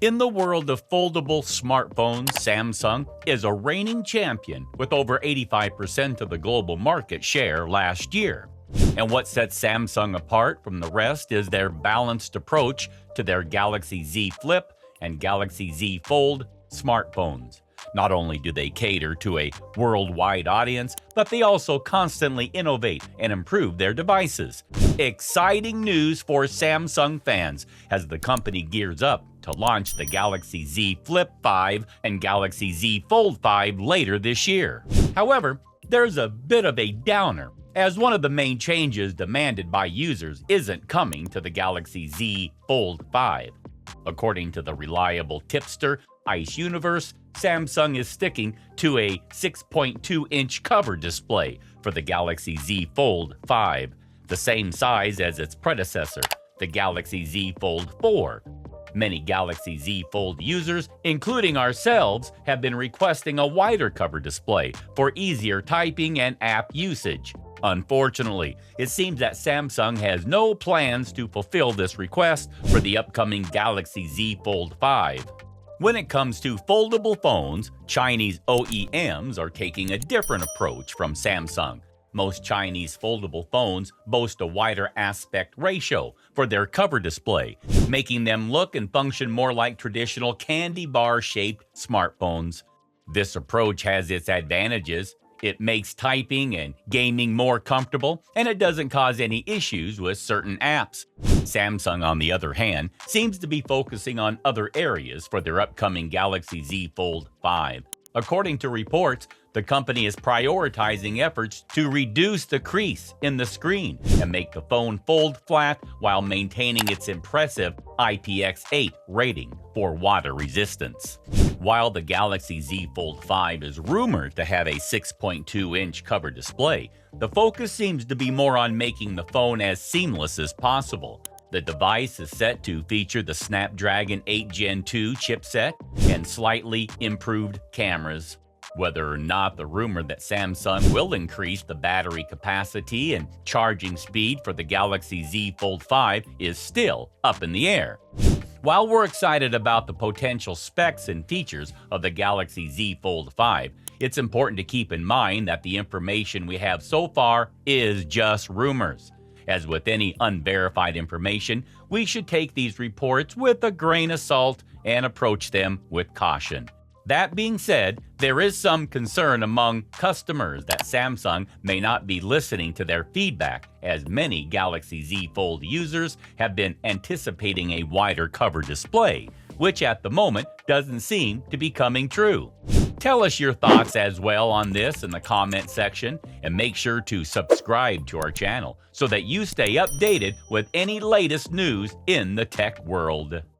In the world of foldable smartphones, Samsung is a reigning champion with over 85% of the global market share last year. And what sets Samsung apart from the rest is their balanced approach to their Galaxy Z Flip and Galaxy Z Fold smartphones. Not only do they cater to a worldwide audience, but they also constantly innovate and improve their devices. Exciting news for Samsung fans as the company gears up to launch the Galaxy Z Flip 5 and Galaxy Z Fold 5 later this year. However, there's a bit of a downer, as one of the main changes demanded by users isn't coming to the Galaxy Z Fold 5. According to the reliable tipster Ice Universe, Samsung is sticking to a 6.2-inch cover display for the Galaxy Z Fold 5, the same size as its predecessor, the Galaxy Z Fold 4. Many Galaxy Z Fold users, including ourselves, have been requesting a wider cover display for easier typing and app usage. Unfortunately, it seems that Samsung has no plans to fulfill this request for the upcoming Galaxy Z Fold 5. When it comes to foldable phones, Chinese OEMs are taking a different approach from Samsung. Most Chinese foldable phones boast a wider aspect ratio for their cover display, making them look and function more like traditional candy bar-shaped smartphones. This approach has its advantages. It makes typing and gaming more comfortable, and it doesn't cause any issues with certain apps. Samsung, on the other hand, seems to be focusing on other areas for their upcoming Galaxy Z Fold 5. According to reports, the company is prioritizing efforts to reduce the crease in the screen and make the phone fold flat while maintaining its impressive IPX8 rating for water resistance. While the Galaxy Z Fold 5 is rumored to have a 6.2-inch cover display, the focus seems to be more on making the phone as seamless as possible. The device is set to feature the Snapdragon 8 Gen 2 chipset and slightly improved cameras. Whether or not the rumor that Samsung will increase the battery capacity and charging speed for the Galaxy Z Fold 5 is still up in the air. While we're excited about the potential specs and features of the Galaxy Z Fold 5, it's important to keep in mind that the information we have so far is just rumors. As with any unverified information, we should take these reports with a grain of salt and approach them with caution. That being said, there is some concern among customers that Samsung may not be listening to their feedback, as many Galaxy Z Fold users have been anticipating a wider cover display, which at the moment doesn't seem to be coming true. Tell us your thoughts as well on this in the comment section, and make sure to subscribe to our channel so that you stay updated with any latest news in the tech world.